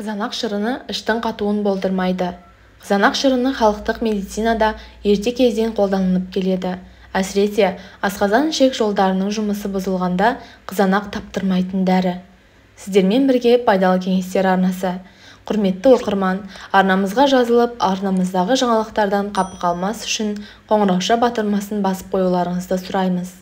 Қызанақ шырыны іштің қатуын болдырмайды. Қызанақ шырыны халықтық медицинада ерте кезден қолданылып келеді. Әсіресе асқазан ішек жолдарының жұмысы бұзылғанда қызанақ таптырмайтын дәрі. Сіздермен бірге пайдалы кеңестер арнасы. Құрметті оқырман, арнамызға жазылып, арнамыздағы жаңалықтардан қапы қалмас үшін қоңырауша батырмасын басып қоюларыңызды сұраймыз.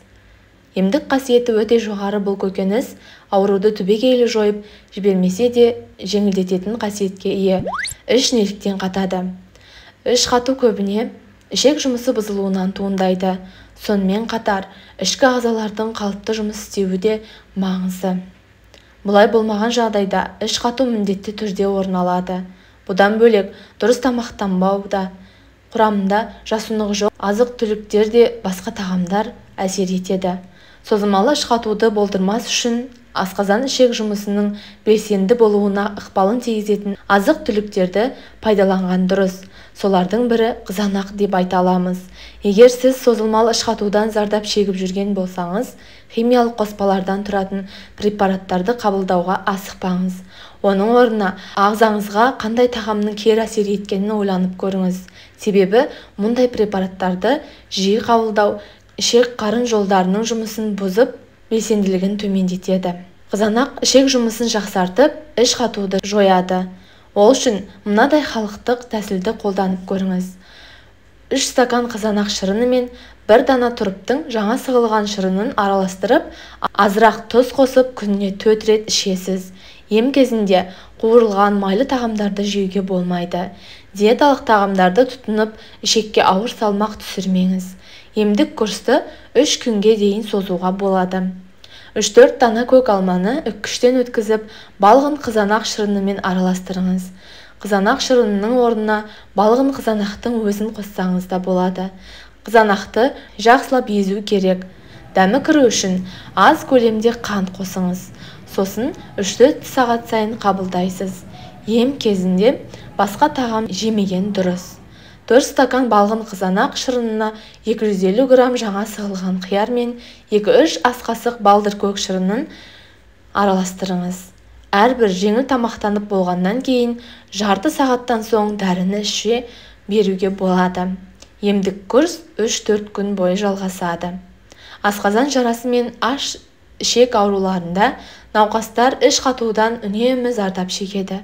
Емдік қасиеті өте жоғары бұл көкөніс ауруды түбегейлі жойып жібермесе де жеңілдететін қасиетке ие. Іш неліктен қатады. Іш қату көбіне ішек жұмысы бұзылуынан туындайды. Сонымен қатар ішкі ағзалардың қалыпты жұмыс істеуі де маңызды. Бұлай болмаған жағдайда іш қату міндетті түрде орын алады. Бұдан бөлек дұрыс тамақтанбау да, құрамында жасұнығы жоқ азық-түліктер де басқа тағамдар әсер етеді. Созылмалы іш қатуды болдырмас үшін асқазан ішек жұмысының белсенді болуына ықпалын тигізетін азық-түліктерді пайдаланған дұрыс. Солардың бірі қызанақ деп айта аламыз. Егер сіз созылмалы іш қатудан зардап шегіп жүрген болсаңыз, химиялық қоспалардан тұратын препараттарды қабылдауға асықпаңыз. Оның орнына ағзаңызға қандай тағамның кері әсер еткенін ойланып көріңіз. Себебі мұндай препараттарды жиі қабылдау ішек қарын жолдарының жұмысын бұзып, белсенділігін төмендетеді. Қызанақ ішек жұмысын жақсартып, іш қатуды жояды. Ол үшін мынадай халықтық тәсілді қолданып көріңіз. 3 стакан қызанақ шырыны мен 1 дана тұрыптың жаңа сығылған шырынын араластырып, азырақ тұз қосып күніне 4 рет ішесіз. Ем кезінде қуырылған майлы тағамдарды жеуге болмайды. Диеталық тағамдарды тұтынып, ішекке ауыр салмақ түсірмеңіз. Емдік курсты 3 күнге дейін созуға болады. 3-4 дана көк алманы үккіштен өткізіп, балғын қызанақ шырынымен араластырыңыз. Қызанақ шырынының орнына балғын қызанақтың өзін қоссаңыз да болады. Қызанақты жақсылап езу керек. Дәмі кіру үшін аз көлемде қант қосыңыз. Сосын 3-4 сағат сайын қабылдайсыз. Ем кезінде басқа тағам жемеген дұрыс. 4 стакан балғын қызанақ шырынына 250 грамм жаңа сығылған қияр мен 2-3 ас қасық балдыр көк шырынын араластырыңыз. Әрбір жеңіл тамақтанып болғаннан кейін жарты сағаттан соң дәріні іше беруге болады. Емдік курс 3-4 күн бойы жалғасады. Асқазан жарасы мен аш ішек ауруларында науқастар іш қатудан үнемі зардап шегеді.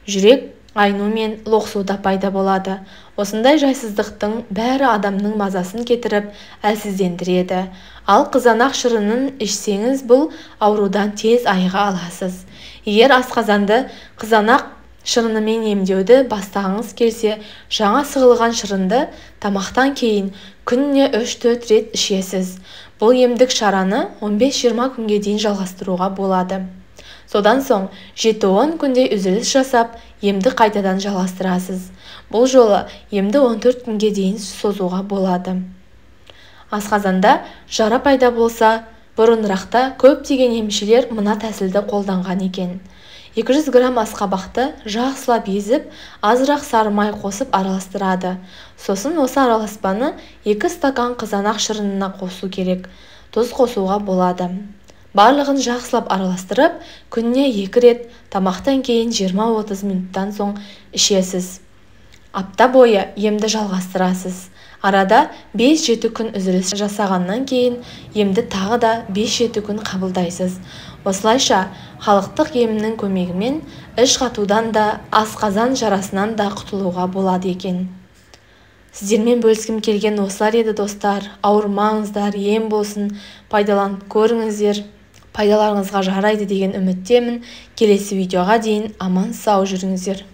Жүрек айну мен лоқсуда пайда болады. Осындай жайсыздықтың бәрі адамның мазасын кетіріп, әлсіздендіреді. Ал қызанақ шырынын ішсеңіз, бұл аурудан тез айыға аласыз. Егер асқазанды қызанақ шырынымен емдеуді бастағыңыз келсе, жаңа сығылған шырынды тамақтан кейін күніне 3-4 рет ішесіз. Бұл емдік шараны 15-20 күнге дейін жалғастыруға болады. Содан соң 7-10 күнде үзіліс жасап, емді қайтадан жалғастырасыз. Бұл жолы емді 14 күнге дейін созуға болады. Асқазанда жара пайда болса, бұрынырақта көптеген емшілер мына тәсілді қолданған екен. 200 грамм асқабақты жақсылап езіп, азырақ сары май қосып араластырады. Сосын осы араласпаны 2 стакан қызанақ шырынына қосу керек. Тұз қосуға болады. Барлығын жақсылап араластырып, күніне 2 рет, тамақтан кейін 20-30 минуттан соң ішесіз. Апта бойы емді жалғастырасыз. Арада 5-7 күн үзіліс жасағаннан кейін емді тағы да 5-7 күн қабылдайсыз. Осылайша халықтық емнің көмегімен іш қатудан да, асқазан жарасынан да құтылуға болады екен. Сіздермен бөліскім келген осылар еді достар. Ауырмаңыздар, ем болсын, пайдаланып көріңіздер. Пайдаларыңызға жарайды деген үміттемін. Келесі видеоға дейін аман сау жүріңіздер.